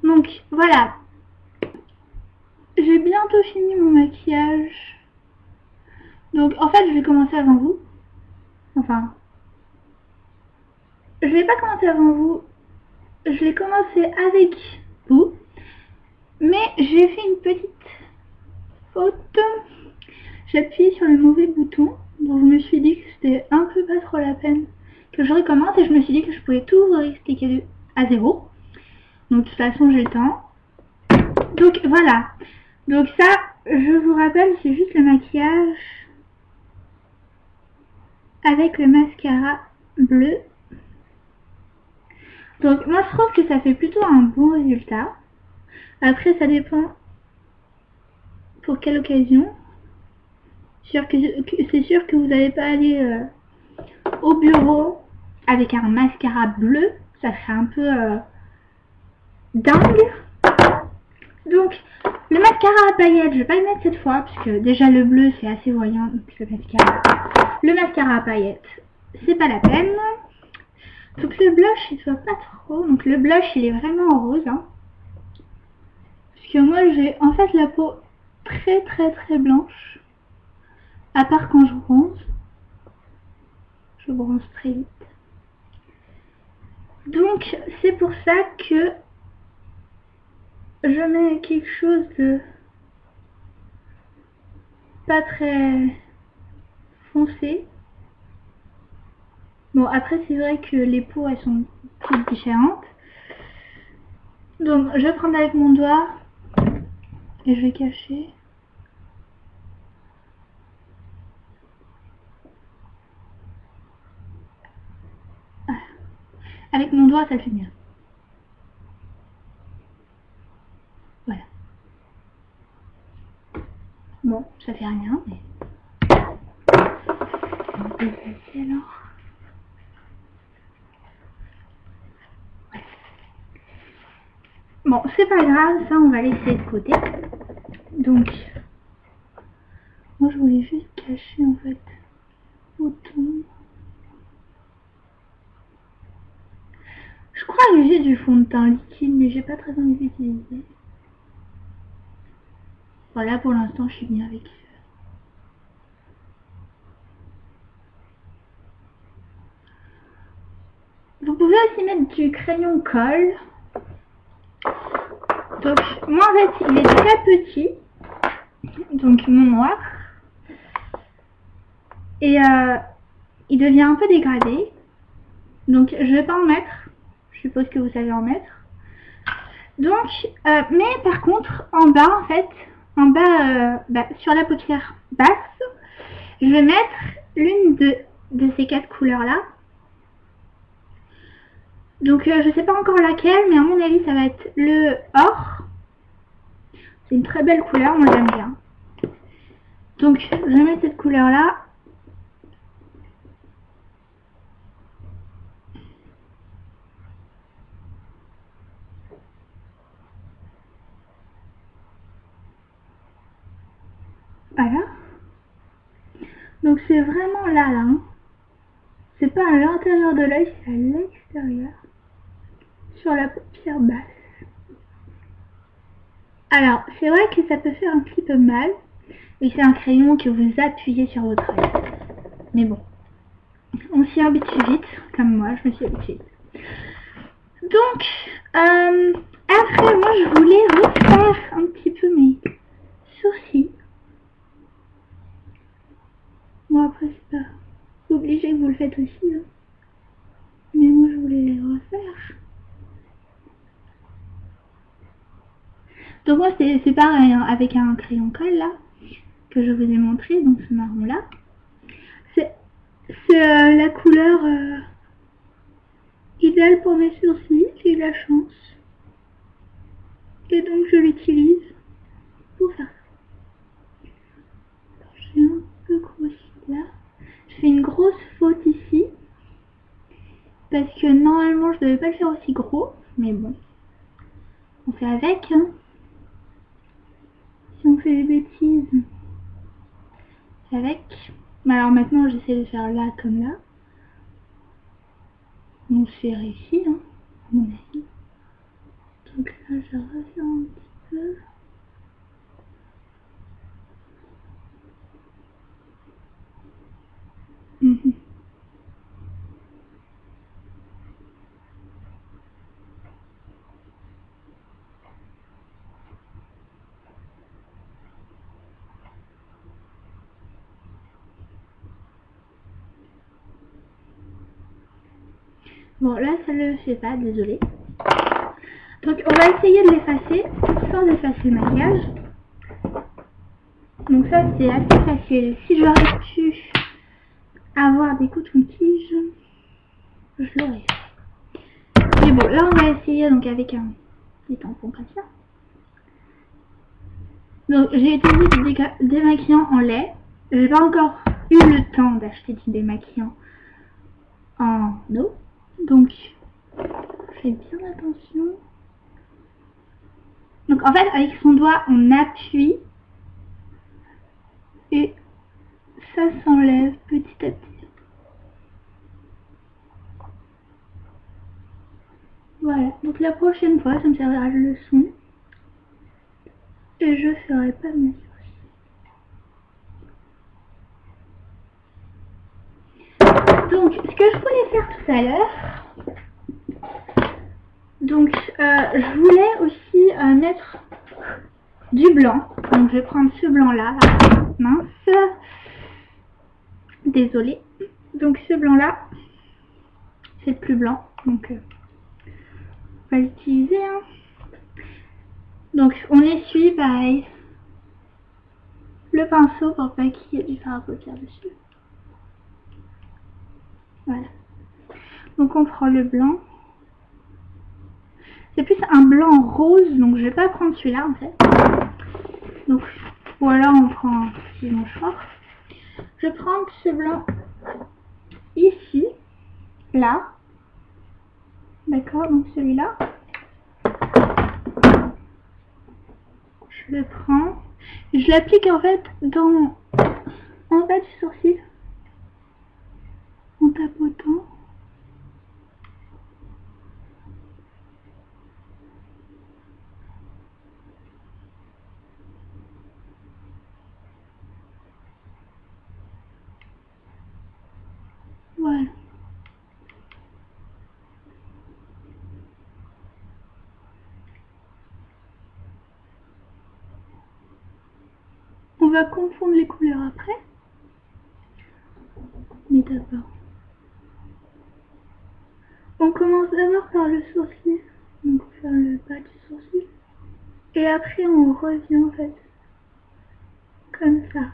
Donc voilà, j'ai bientôt fini mon maquillage. Donc en fait je vais commencer avant vous. Enfin, je vais pas commencer avant vous. Je vais commencer avec vous. Mais j'ai fait une petite faute. J'appuie sur le mauvais bouton. Donc je me suis dit que c'était un peu pas trop la peine que je recommence. Et je me suis dit que je pouvais tout expliquer à zéro. Donc de toute façon j'ai le temps. Donc voilà. Donc ça, je vous rappelle, c'est juste le maquillage avec le mascara bleu. Donc moi je trouve que ça fait plutôt un bon résultat. Après ça dépend pour quelle occasion. C'est sûr que vous n'allez pas aller au bureau avec un mascara bleu. Ça serait un peu dingue. Donc le mascara à paillettes, je vais pas le mettre cette fois parce que déjà le bleu c'est assez voyant. Donc le mascara à paillettes, c'est pas la peine. Faut que le blush il soit pas trop. Donc le blush il est vraiment en rose. Hein. Parce que moi j'ai en fait la peau très blanche. À part quand je bronze. Je bronze très vite. Donc c'est pour ça que je mets quelque chose de pas très foncé. Bon après c'est vrai que les peaux elles sont toutes différentes. Donc je vais prendre avec mon doigt et je vais cacher. Avec mon doigt ça fait mieux. Voilà. Bon, ça fait rien, mais... On peut passer alors. Ouais. Bon, c'est pas grave, ça on va laisser de côté. Donc, moi je voulais juste cacher en fait autant. Je crois que j'ai du fond de teint liquide, mais j'ai pas très envie d'utiliser. Voilà, pour l'instant je suis bien avec. Vous pouvez aussi mettre du crayon colle. Donc moi en fait il est très petit. Donc mon noir. Et il devient un peu dégradé. Donc je vais pas en mettre. Je suppose que vous savez en mettre. Donc, mais par contre en bas en fait, en bas sur la paupière basse, je vais mettre l'une de ces 4 couleurs là. Donc je sais pas encore laquelle, mais à mon avis ça va être le or. C'est une très belle couleur, moi j'aime bien. Donc je vais mettre cette couleur là. Voilà. Donc c'est vraiment là. Hein. C'est pas à l'intérieur de l'œil, c'est à l'extérieur. Sur la paupière basse. Alors, c'est vrai que ça peut faire un petit peu mal. Et c'est un crayon que vous appuyez sur votre œil. Mais bon, on s'y habitue vite, comme moi, je me suis habituée. Donc, après, moi, je voulais refaire un petit peu mes sourcils. Bon, après, c'est pas obligé que vous le faites aussi. Hein. Mais moi, je voulais les refaire. Donc, moi, c'est pareil, hein, avec un crayon colle, là, que je vous ai montré, donc ce marron-là. C'est la couleur idéale pour mes sourcils, j'ai eu la chance. Et donc je l'utilise pour ça. J'ai un peu grossi là. Je fais une grosse faute ici. Parce que normalement je devais pas le faire aussi gros. Mais bon. On fait avec. Hein. Si on fait des bêtises. C'est avec. Mais alors maintenant j'essaie de faire là comme là. Donc c'est réussi. Hein, à mon avis. Donc là je resserre un petit peu. Bon, là, ça ne le fait pas, désolé. Donc, on va essayer de l'effacer sans effacer le maquillage. Donc ça, c'est assez facile. Si j'aurais pu avoir des cotons-tiges, je l'aurais fait. Mais bon, là, on va essayer donc avec un petit tampon comme ça. Donc, j'ai utilisé du démaquillant en lait. J'ai pas encore eu le temps d'acheter du démaquillant en eau. Donc, fais bien attention. Donc, en fait, avec son doigt, on appuie. Et ça s'enlève petit à petit. Voilà. Donc, la prochaine fois, ça me servira de leçon. Et je ferai pas mes sourcils. Donc, ce que je voulais faire tout à l'heure, donc je voulais aussi mettre du blanc. Donc, je vais prendre ce blanc-là. Mince. Désolée. Donc, ce blanc-là, c'est le plus blanc. Donc, on va l'utiliser. Hein. Donc, on essuie pareil le pinceau pour pas qu'il y ait du fard à paupières dessus. Voilà. Donc on prend le blanc. C'est plus un blanc rose, donc je vais pas prendre celui-là en fait. Donc, ou alors on prend un petit mouchoir. Je vais prendre ce blanc ici, là. D'accord, donc celui-là. Je le prends. Je l'applique en fait en bas du sourcil. En tapotant. Voilà. On va confondre les couleurs après. Mais d'abord. On commence d'abord par le sourcil. Donc faire le bas du sourcil. Et après on revient en fait. Comme ça.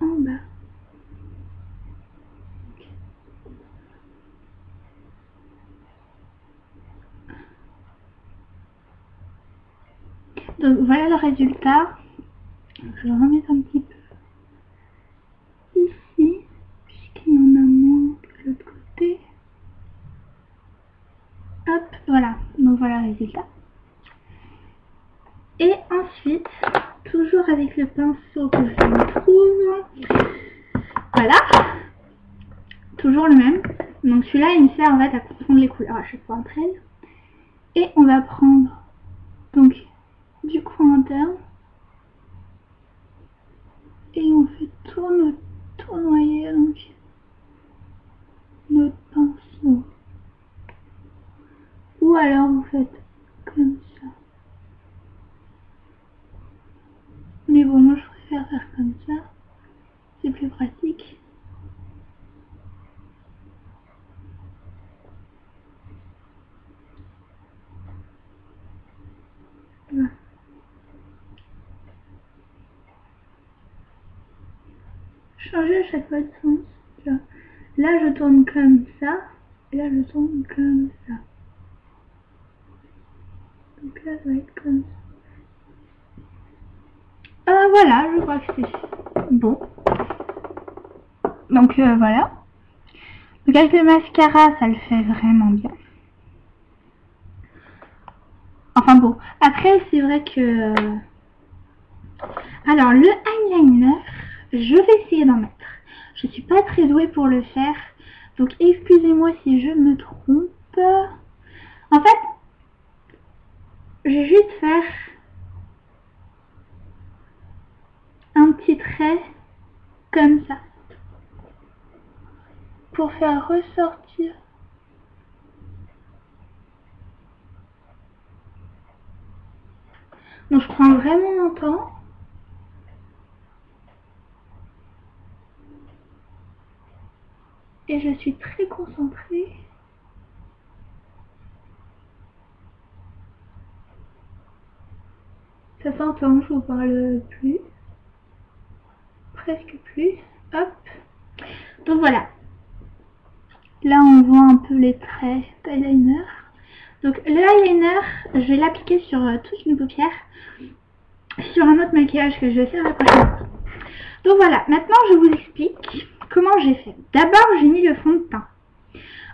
En bas. Donc voilà le résultat. Je vais remettre un petit peu ici, puisqu'il y en a moins que de l'autre côté. Hop, voilà. Donc voilà le résultat. Et ensuite, toujours avec le pinceau que je me trouve, voilà, toujours le même. Donc celui-là, il me sert en fait à confondre les couleurs à chaque fois entre elles. Et on va prendre donc du coin interne et on fait tournoyer donc notre pinceau. Ou alors vous faites comme ça. Mais bon, moi je préfère faire comme ça. C'est plus pratique. Voilà. Changer à chaque fois de sens. Là je tourne comme ça. Et là je tourne comme ça. Donc là ça va être comme ça. Voilà, je crois que c'est bon. Donc voilà. Donc avec le mascara, ça le fait vraiment bien. Enfin bon, après c'est vrai que... Alors le eyeliner, je vais essayer d'en mettre. Je suis pas très douée pour le faire. Donc excusez-moi si je me trompe. En fait, je vais juste faire un petit trait comme ça pour faire ressortir. Donc je prends vraiment mon temps. Et je suis très concentrée. Ça s'entend, je vous parle plus. Presque plus. Hop. Donc voilà. Là on voit un peu les traits d'eyeliner. Donc le eyeliner, je vais l'appliquer sur toute une paupière. Sur un autre maquillage que je vais faire la prochaine fois. Donc voilà, maintenant je vous explique comment j'ai fait. D'abord j'ai mis le fond de teint.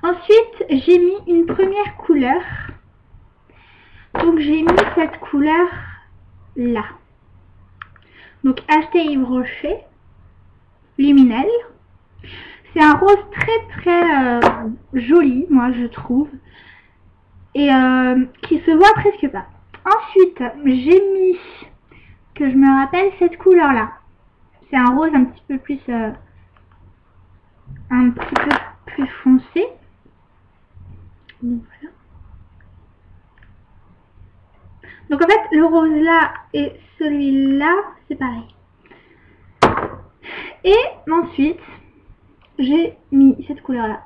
Ensuite j'ai mis une première couleur. Donc j'ai mis cette couleur là. Donc acheté Yves Rocher, Luminel. C'est un rose très joli, moi je trouve. Et qui se voit presque pas. Ensuite j'ai mis, que je me rappelle, cette couleur là. C'est un rose un petit peu plus foncé. Donc voilà. Donc en fait le rose là et celui-là c'est pareil. Et ensuite j'ai mis cette couleur là.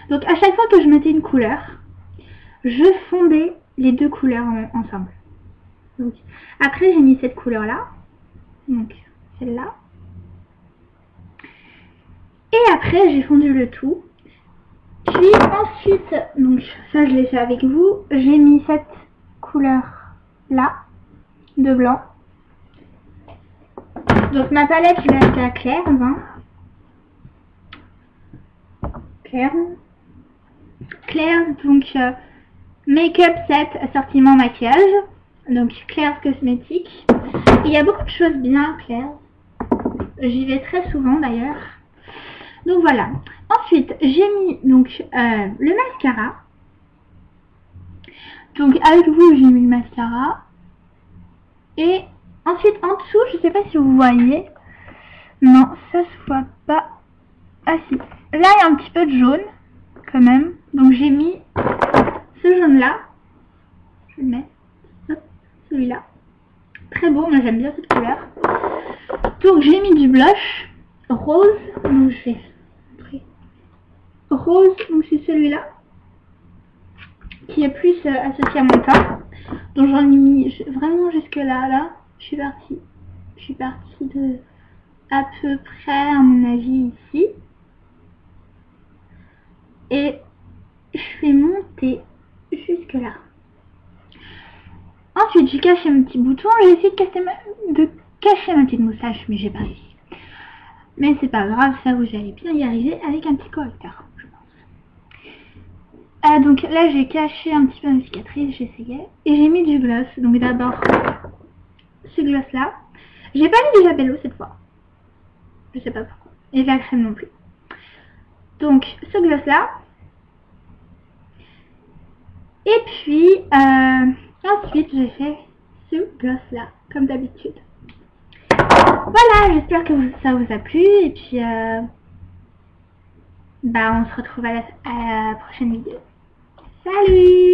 Donc à chaque fois que je mettais une couleur, je fondais les deux couleurs ensemble. Donc, après j'ai mis cette couleur là. Donc celle-là. Et après j'ai fondu le tout. Puis ensuite, donc ça je l'ai fait avec vous, j'ai mis cette couleur là, de blanc. Donc ma palette je l'ai achetée à Claire, hein. Claire, donc make-up set, assortiment maquillage. Donc Claire Cosmétique. Il y a beaucoup de choses bien Claire. J'y vais très souvent d'ailleurs. Donc voilà. Ensuite, j'ai mis donc le mascara. Donc avec vous, j'ai mis le mascara. Et ensuite, en dessous, je sais pas si vous voyez. Non, ça se voit pas. Ah si. Là, il y a un petit peu de jaune, quand même. Donc j'ai mis ce jaune-là. Je le mets. Hop, celui-là. Très beau, moi j'aime bien cette couleur. Donc j'ai mis du blush rose. Donc je vais montrer. Rose, donc c'est celui-là. Qui est plus associé à mon teint. Donc j'en ai mis vraiment jusque là. Je suis partie de à peu près à mon avis ici. Et je vais monter jusque là. Ensuite j'ai caché mon petit bouton. J'ai essayé de cacher ma petite moustache, mais j'ai pas réussi. Mais c'est pas grave, ça vous allez bien y arriver avec un petit correcteur, je pense. Donc là j'ai caché un petit peu ma cicatrice, j'essayais. Et j'ai mis du gloss. Donc d'abord ce gloss là. J'ai pas mis du labello cette fois. Je sais pas pourquoi. Et la crème non plus. Donc ce gloss là. Et puis ensuite j'ai fait ce gloss là, comme d'habitude. Voilà, j'espère que ça vous a plu. Et puis on se retrouve à la prochaine vidéo. Salut!